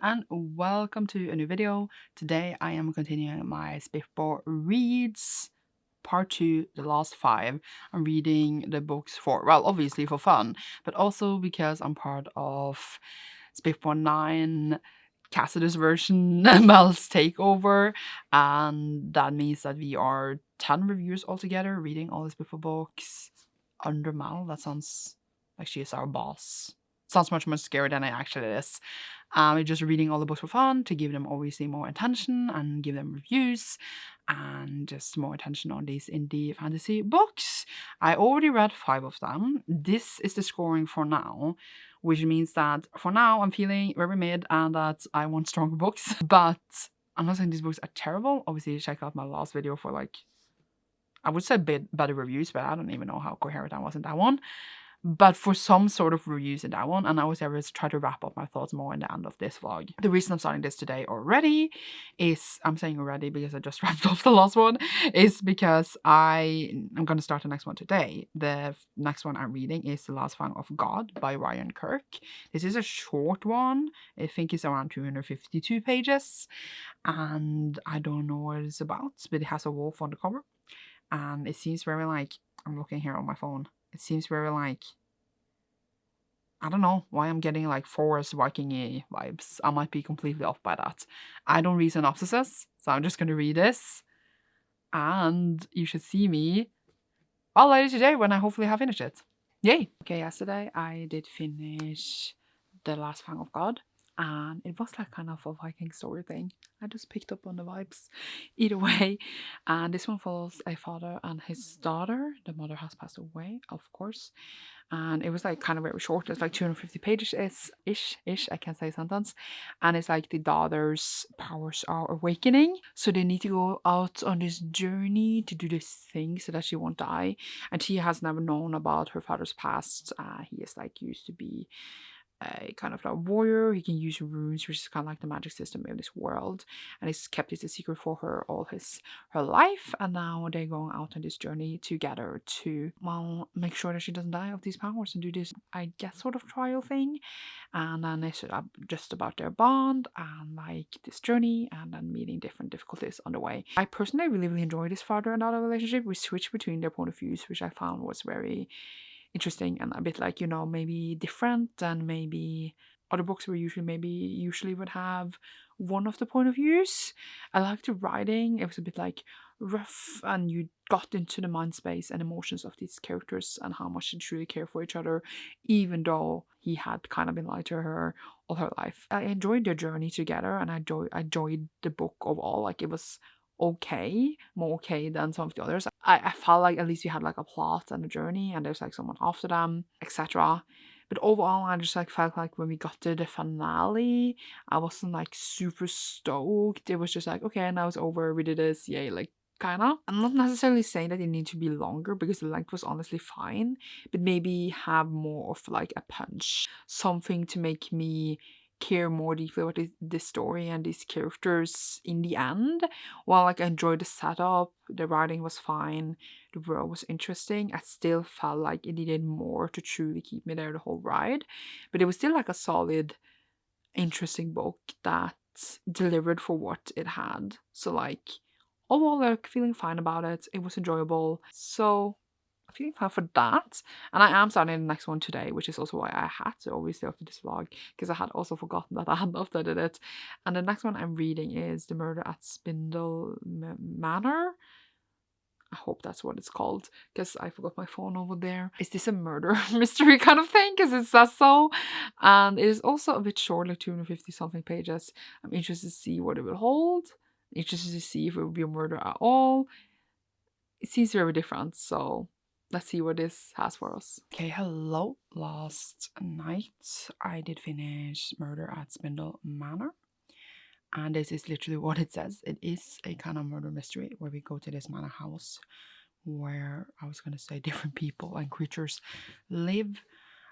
and welcome to a new video. Today I am continuing my SPFBO reads part 2, the last 5. I'm reading the books for, well, obviously for fun, but also because I'm part of SPFBO9 Cassidy's version, Mel's takeover, and that means that we are 10 reviewers altogether reading all these SPFBO books under Mel. That sounds like she is our boss. Sounds much more scary than it actually is. We're just reading all the books for fun to give them obviously more attention and give them reviews and just more attention on these indie fantasy books. I already read 5 of them. This is the scoring for now, which means that for now I'm feeling very mid and that I want stronger books. But I'm not saying these books are terrible. Obviously check out my last video for like, I would say better reviews, but I don't even know how coherent I was in that one. But for some sort of reviews in that one, and I was able to try to wrap up my thoughts more in the end of this vlog. The reason I'm starting this today already is, I'm saying already because I just wrapped up the last one, is because I'm going to start the next one today. The next one I'm reading is The Last Fang of God by Ryan Kirk. This is a short one. I think it's around 252 pages, and I don't know what it's about, but it has a wolf on the cover, and it seems very like, I'm looking here on my phone, it seems very like, I don't know why I'm getting like Forest Viking-y vibes. I might be completely off by that. I don't read synopsises, so I'm just going to read this. And you should see me all later today when I hopefully have finished it. Yay! Okay, yesterday I did finish The Last Fang of God. And it was like kind of a Viking story thing. I just picked up on the vibes. Either way. And this one follows a father and his daughter. The mother has passed away, of course. And it was like kind of very short. It's like 250 pages ish. I can't say sentence. And it's like the daughter's powers are awakening. So they need to go out on this journey to do this thing so that she won't die. And she has never known about her father's past. He is like used to be a kind of a warrior. He can use runes, which is kind of like the magic system in this world, and he's kept it a secret for her all her life. And now they're going out on this journey together to, well, make sure that she doesn't die of these powers and do this, I guess, sort of trial thing. And then it's just about their bond and like this journey and then meeting different difficulties on the way. I personally really enjoy this father and daughter relationship. We switch between their point of views, which I found was very interesting and a bit like, you know, maybe different than maybe other books where usually would have one of the point of views. I liked the writing. It was a bit like rough and you got into the mind space and emotions of these characters and how much they truly care for each other, even though he had kind of been lied to her all her life. I enjoyed their journey together and I enjoyed the book overall. Like it was okay, more okay than some of the others. I felt like at least we had like a plot and a journey and there's like someone after them, etc. But overall I just like felt like when we got to the finale, I wasn't like super stoked. It was just like, okay, now it's over, we did this, yay, like kinda. I'm not necessarily saying that it needs to be longer because the length was honestly fine, but maybe have more of like a punch, something to make me care more deeply about this story and these characters in the end. While like I enjoyed the setup, the writing was fine, the world was interesting, I still felt like it needed more to truly keep me there the whole ride. But it was still like a solid, interesting book that delivered for what it had. So like overall, like feeling fine about it. It was enjoyable. So feeling fine for that. And I am starting the next one today, which is also why I had to obviously after this vlog, because I had also forgotten that I had updated it. And the next one I'm reading is The Murder at Spindle Manor. I hope that's what it's called, because I forgot my phone over there. Is this a murder mystery kind of thing? Because it says so. And it is also a bit short, like 250 something pages. I'm interested to see what it will hold. Interested to see if it will be a murder at all. It seems very different, so let's see what this has for us. Okay, hello. Last night I did finish Murder at Spindle Manor. And this is literally what it says. It is a kind of murder mystery where we go to this manor house where, I was going to say, different people and creatures live.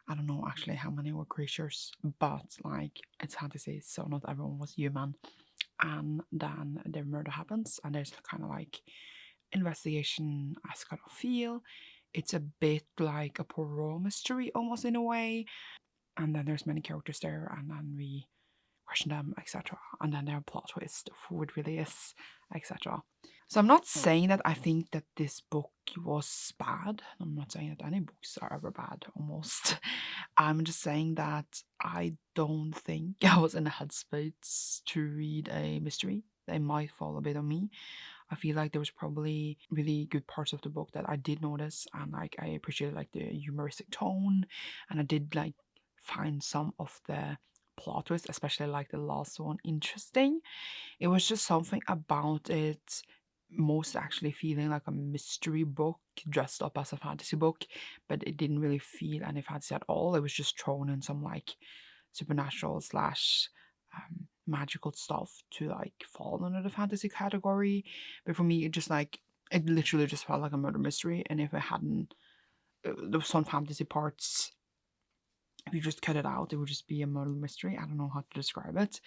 I don't know actually how many were creatures, but like it's hard to say, so not everyone was human. And then the murder happens and there's kind of like investigation as kind of feel. It's a bit like a Poirot mystery almost in a way. And then there's many characters there and then we question them, etc. And then their plot twist of who it really is, etc. So I'm not saying that I think that this book was bad. I'm not saying that any books are ever bad, almost. I'm just saying that I don't think I was in a headspace to read a mystery. They might fall a bit on me. I feel like there was probably really good parts of the book that I did notice, and like I appreciated like the humoristic tone, and I did like find some of the plot twists, especially like the last one, interesting. It was just something about it most actually feeling like a mystery book dressed up as a fantasy book, but it didn't really feel any fantasy at all. It was just thrown in some like supernatural slash magical stuff to like fall under the fantasy category. But for me, it just like it literally just felt like a murder mystery. And if it hadn't, there was some fantasy parts. If you just cut it out, it would just be a murder mystery. I don't know how to describe it.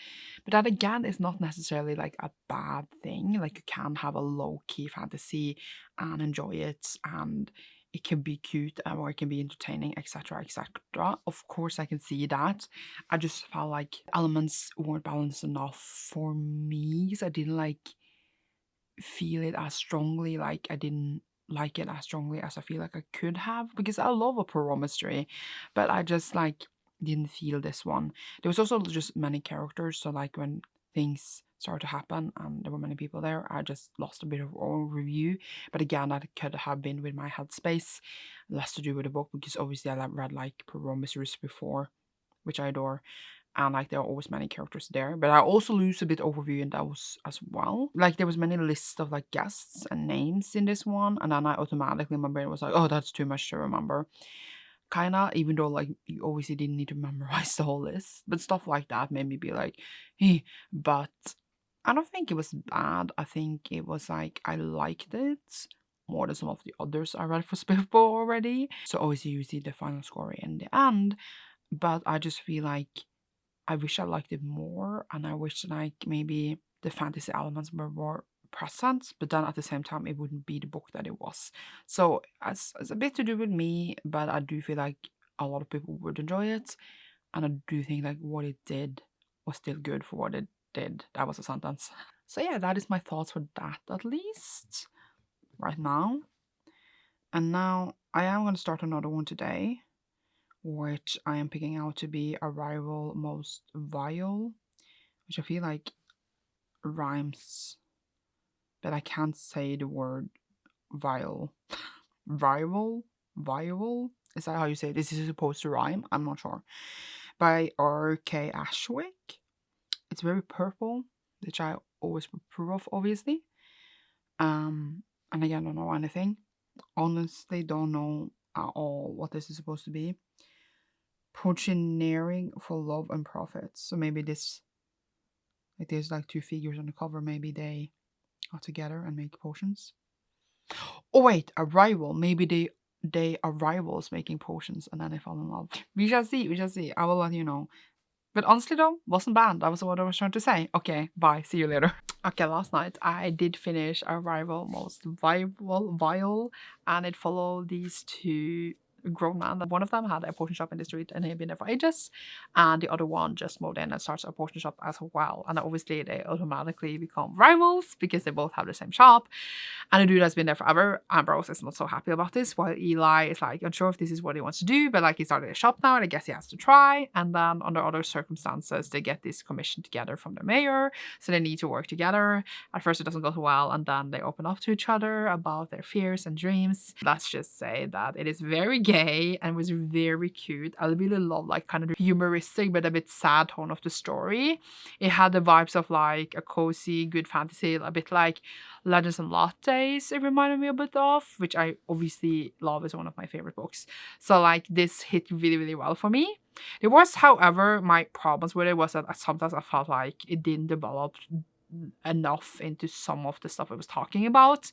But that again is not necessarily like a bad thing. Like you can have a low-key fantasy and enjoy it, and it can be cute or it can be entertaining, etc. etc. Of course I can see that. I just felt like elements weren't balanced enough for me. So I didn't like feel it as strongly, like I didn't like it as strongly as I feel like I could have, because I love a Poirot mystery, but I just like didn't feel this one. There was also just many characters, so like when things started to happen and there were many people there, I just lost a bit of overview. But again, that could have been with my headspace, less to do with the book, because obviously I read like Poirot mysteries before, which I adore, and like there are always many characters there, but I also lose a bit overview in those as well. Like there was many lists of like guests and names in this one, and then I automatically, my brain was like, oh, that's too much to remember, kinda, even though like you obviously didn't need to memorize the whole list, but stuff like that made me be like, hey. But I don't think it was bad. I think it was like I liked it more than some of the others I read for SPFBO already. So obviously you see the final score in the end, but I just feel like I wish I liked it more, and I wish like maybe the fantasy elements were more present, but then at the same time it wouldn't be the book that it was. So it's a bit to do with me, but I do feel like a lot of people would enjoy it, and I do think like what it did was still good for what it did. That was a sentence. So yeah, that is my thoughts for that, at least right now. And now I am going to start another one today, which I am picking out to be Arrival Most Vile, which I feel like rhymes, but I can't say the word vile. Vile? Is that how you say it? Is this supposed to rhyme? I'm not sure. By R.K. Ashwick. It's very purple, which I always approve of, obviously. And again, I don't know anything. Honestly, don't know at all what this is supposed to be. Potioneering for love and profits. So maybe this, like there's like two figures on the cover, maybe they are together and make potions. Oh wait, a rival. Maybe they are rivals making potions and then they fall in love. We shall see. I will let you know. But honestly though, wasn't bad. That was what I was trying to say. Okay, bye. See you later. Okay, last night I did finish Arrival Most Vile, and it followed these two grown men. One of them had a potion shop in the street and he had been there for ages, and the other one just moved in and starts a potion shop as well. And obviously they automatically become rivals because they both have the same shop. And the dude has been there forever. Ambrose is not so happy about this, while Eli is like unsure if this is what he wants to do, but like he started a shop now and I guess he has to try. And then under other circumstances, they get this commission together from the mayor, so they need to work together. At first it doesn't go so well, and then they open up to each other about their fears and dreams. Let's just say that it is very gay and was very cute. I really love like kind of the humoristic but a bit sad tone of the story. It had the vibes of like a cozy, good fantasy, a bit like Legends and Lattes it reminded me a bit of, which I obviously love, is one of my favorite books. So like this hit really, really well for me. There was, however, my problems with it was that sometimes I felt like it didn't develop enough into some of the stuff I was talking about,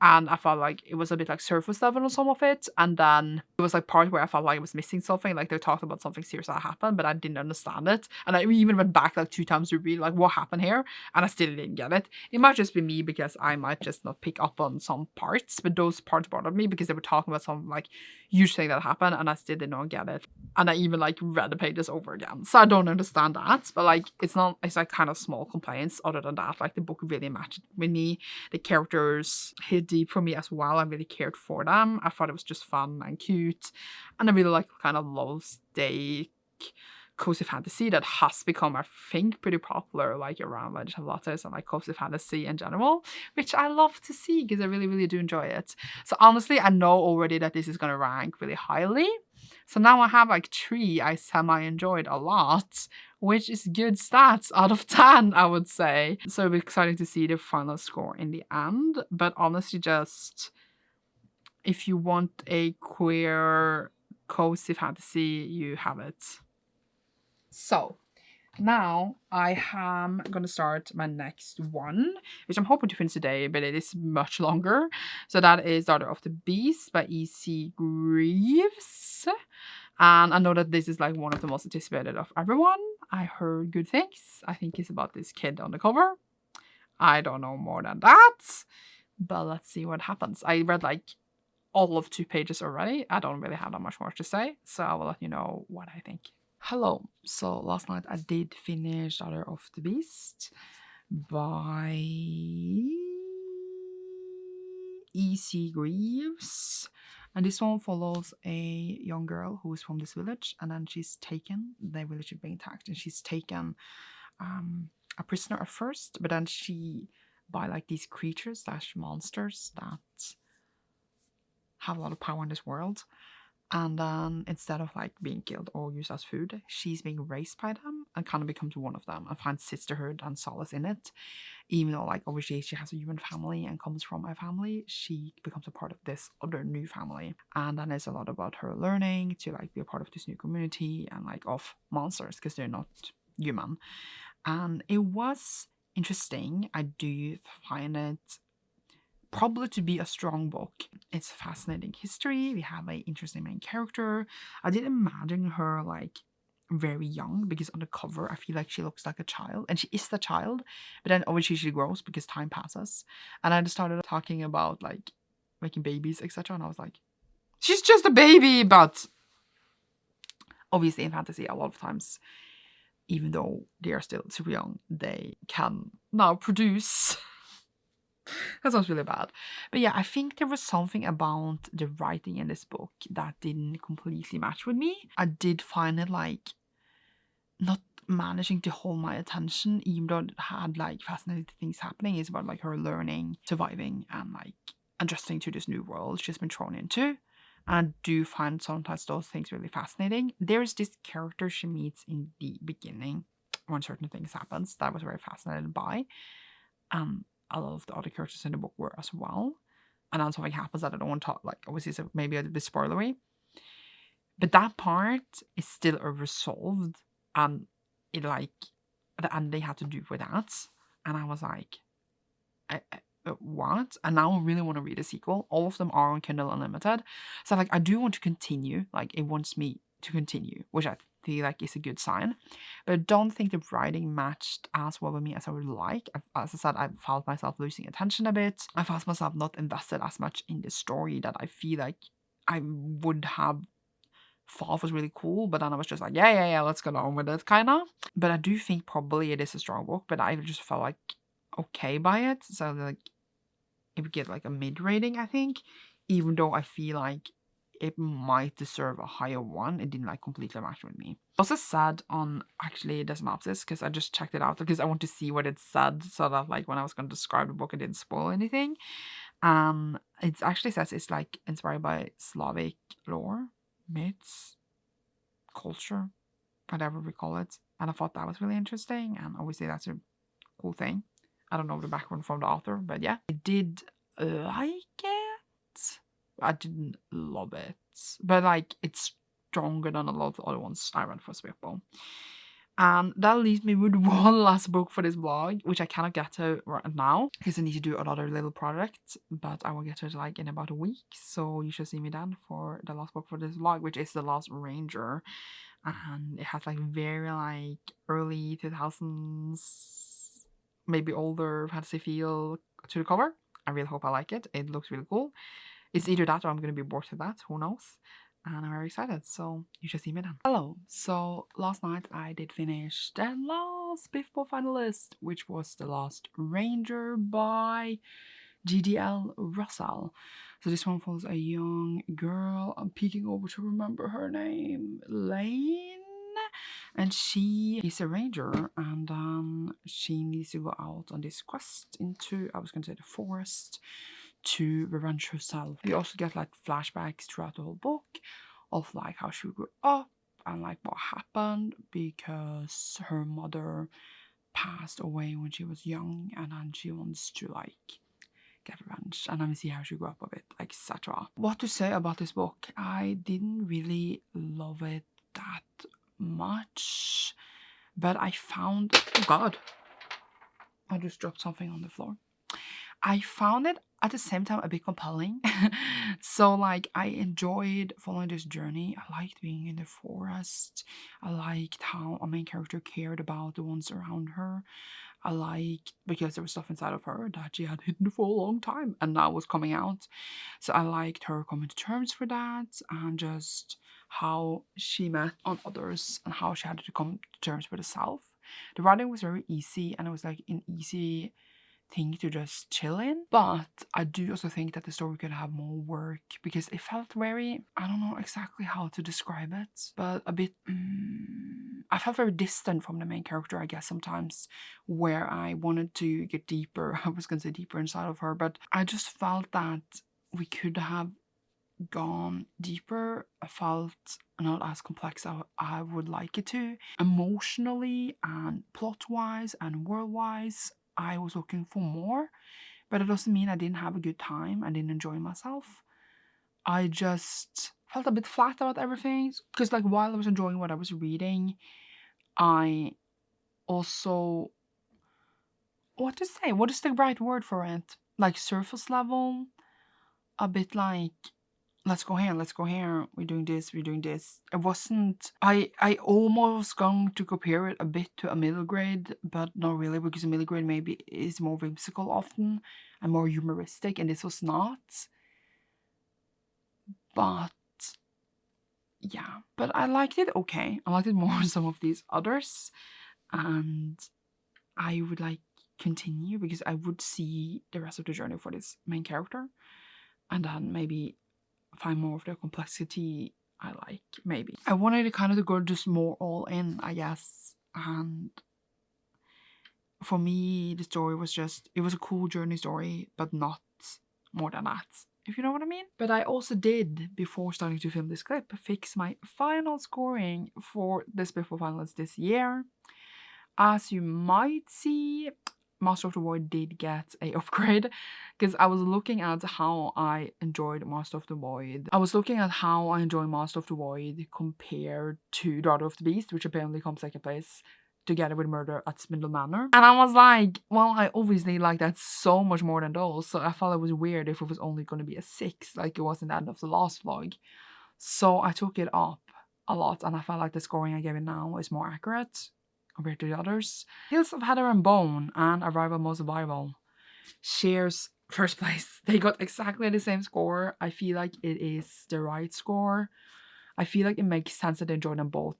and I felt like it was a bit like surface level on some of it, and then it was like part where I felt like I was missing something, like they talked about something serious that happened, but I didn't understand it, and I even went back like 2 times to read like what happened here, and I still didn't get it. It might just be me because I might just not pick up on some parts, but those parts bothered me because they were talking about some like huge thing that happened, and I still did not get it, and I even like read the pages over again, so I don't understand that. But like it's like kind of small complaints. Other than that, like the book really matched with me. The characters hit deep for me as well. I really cared for them. I thought it was just fun and cute, and I really like kind of low stake cozy fantasy that has become, I think, pretty popular like around Legend of Lotus and like cozy fantasy in general, which I love to see because I really do enjoy it. So honestly, I know already that this is going to rank really highly. So now I have like 3 I semi-enjoyed a lot, which is good stats out of 10, I would say. So it'll be exciting to see the final score in the end. But honestly, just if you want a queer cozy fantasy, you have it. So now I am gonna start my next one, which I'm hoping to finish today, but it is much longer. So that is Daughter of the Beast by E.C. Greaves. And I know that this is like one of the most anticipated of everyone. I heard good things. I think it's about this kid on the cover. I don't know more than that, but let's see what happens. I read like all of 2 pages already. I don't really have that much more to say, so I will let you know what I think. Hello. So last night I did finish Daughter of the Beast by E.C. Greaves. And this one follows a young girl who is from this village, and then she's taken. The village is being attacked, and she's taken a prisoner at first, but then she, by like these creatures / monsters that have a lot of power in this world, and then instead of like being killed or used as food, she's being raised by them and kind of becomes one of them and finds sisterhood and solace in it. Even though like obviously she has a human family and comes from a family, she becomes a part of this other new family. And then it's a lot about her learning to like be a part of this new community and like of monsters because they're not human. And it was interesting. I do find it probably to be a strong book. It's fascinating history. We have an interesting main character. I did imagine her like very young because on the cover I feel like she looks like a child, and she is the child, but then obviously she grows because time passes. And I just started talking about like making babies, etc., and I was like, she's just a baby. But obviously in fantasy a lot of times, even though they are still super young, they can now produce. That sounds really bad. But yeah, I think there was something about the writing in this book that didn't completely match with me. I did find it like not managing to hold my attention, even though it had like fascinating things happening. It's about like her learning, surviving, and like adjusting to this new world she's been thrown into. And I do find sometimes those things really fascinating. There's this character she meets in the beginning when certain things happens that I was very fascinated by. A lot of the other characters in the book were as well. And then something happens that I don't want to talk, like obviously it's maybe a bit spoilery. But that part is still resolved, and it like the ending had to do with that. And I was like, what? And now I really want to read a sequel. All of them are on Kindle Unlimited. So like I do want to continue. Like it wants me to continue, which I feel like is a good sign. But I don't think the writing matched as well with me as I would like. As I said, I felt myself losing attention a bit. I felt myself not invested as much in the story that I feel like I would have thought was really cool. But then I was just like, yeah, let's get on with it, kind of. But I do think probably it is a strong book, but I just felt like okay by it. So like it would get like a mid rating, I think, even though I feel like it might deserve a higher one. It didn't like completely match with me. I also said on actually the synopsis, because I just checked it out because I want to see what it said so that like when I was going to describe the book I didn't spoil anything. It actually says it's like inspired by Slavic lore, myths, culture, whatever we call it. And I thought that was really interesting, and obviously that's a cool thing. I don't know the background from the author, but yeah. I did like it. I didn't love it. But like it's stronger than a lot of the other ones I read for SPFBO. And that leaves me with one last book for this vlog, which I cannot get to right now because I need to do another little project, but I will get to it like in about a week. So you should see me then for the last book for this vlog, which is The Last Ranger. And it has like very like early 2000s, maybe older fantasy feel to the cover. I really hope I like it. It looks really cool. It's either that or I'm gonna be bored to that, who knows. And I'm very excited, so you should see me then. Hello, so last night I did finish the last SPFBO finalist, which was The Last Ranger by GDL Russell. So this one follows a young girl, I'm peeking over to remember her name, Lane, and she is a ranger, and she needs to go out on this quest into, I was gonna say, the forest to revenge herself. We also get like flashbacks throughout the whole book of like how she grew up and like what happened because her mother passed away when she was young, and then she wants to like get revenge, and then we see how she grew up a bit, etc. What to say about this book? I didn't really love it that much, but I found, oh god, I just dropped something on the floor. I found it at the same time a bit compelling. So like I enjoyed following this journey. I liked being in the forest. I liked how a main character cared about the ones around her. I liked because there was stuff inside of her that she had hidden for a long time and now was coming out. So I liked her coming to terms with that, and just how she met on others and how she had to come to terms with herself. The writing was very easy, and it was like an easy thing to just chill in. But I do also think that the story could have more work because it felt very, I don't know exactly how to describe it, but a bit, I felt very distant from the main character, I guess, sometimes, where I wanted to get deeper. I was gonna say deeper inside of her, but I just felt that we could have gone deeper. I felt not as complex as I would like it to. Emotionally and plot-wise and world-wise, I was looking for more, but it doesn't mean I didn't have a good time. I didn't enjoy myself. I just felt a bit flat about everything because like while I was enjoying what I was reading, I also, what to say? What is the right word for it? Like surface level, a bit like, let's go here, we're doing this, It wasn't, I almost going to compare it a bit to a middle grade, but not really, because a middle grade maybe is more whimsical often and more humoristic, and this was not. But yeah, but I liked it okay. I liked it more than some of these others, and I would like continue because I would see the rest of the journey for this main character, and then maybe find more of the complexity I like, maybe. I wanted to kind of go just more all in, I guess, and for me the story was just, it was a cool journey story, but not more than that, if you know what I mean. But I also did, before starting to film this clip, fix my final scoring for the SPFBO finalists this year. As you might see, Master of the Void did get a upgrade because I was looking at how I enjoyed Master of the Void. I was looking at how I enjoy Master of the Void compared to Daughter of the Beast, which apparently comes second place together with Murder at Spindle Manor. And I was like, well, I obviously like that so much more than those, so I felt it was weird if it was only going to be a 6 like it was in the end of the last vlog. So I took it up a lot, and I felt like the scoring I gave it now is more accurate compared to the others. Hills of Heather and Bone and Arrival Most Survival shares first place. They got exactly the same score. I feel like it is the right score. I feel like it makes sense that they enjoy them both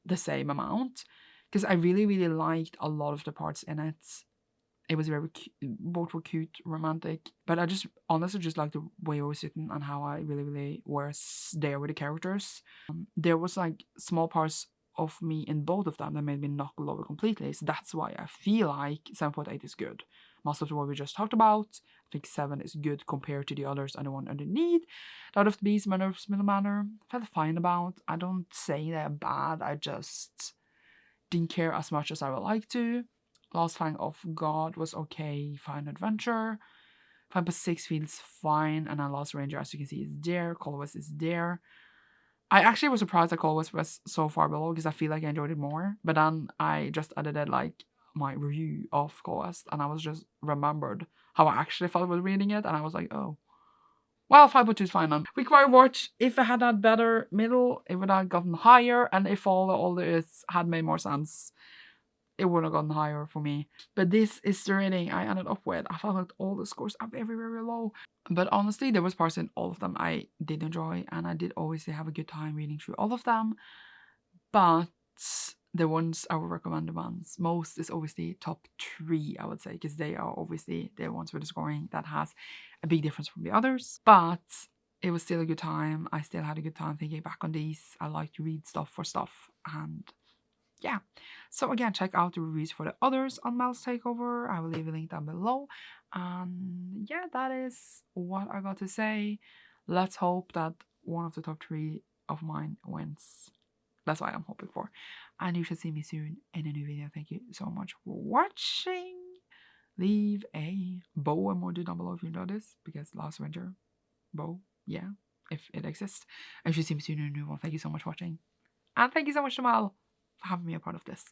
the same amount, because I really, really liked a lot of the parts in it. It was very cute. Both were cute, romantic, but I just honestly just liked the way I was sitting and how I really, really was there with the characters. There was like small parts of me in both of them that made me knock over completely, so that's why I feel like 7.8 is good. Most of the what we just talked about, I think 7 is good compared to the others and the one underneath. Out of the Beast, Manor of Middle Manor, felt fine about. I don't say they're bad, I just didn't care as much as I would like to. Last Fang of God was okay, fine adventure. 5.6 feels fine, and then Last Ranger, as you can see, is there. Colorless is there. I actually was surprised that Call was so far below because I feel like I enjoyed it more. But then I just edited like my review of Quest and I was just remembered how I actually felt with reading it, and I was like, oh. Well, 5.2 is fine then. Week Wire Watch, if it had that better middle, it would have gotten higher, and if all the others had made more sense, it would have gotten higher for me. But this is the rating I ended up with. I felt like all the scores are very, very low. But honestly, there was parts in all of them I did enjoy, and I did obviously have a good time reading through all of them. But the ones I would recommend the ones most is obviously top 3, I would say, because they are obviously the ones with the scoring that has a big difference from the others. But it was still a good time. I still had a good time thinking back on these. I like to read stuff for stuff, and yeah. So again, check out the reviews for the others on Mel's Takeover. I will leave a link down below. And yeah, that is what I got to say. Let's hope that one of the top 3 of mine wins. That's what I'm hoping for. And you should see me soon in a new video. Thank you so much for watching. Leave a bow emoji down below if you enjoyed this, because last winter, bow, yeah, if it exists. And you should see me soon in a new one. Thank you so much for watching. And thank you so much, Jamal, for having me a part of this.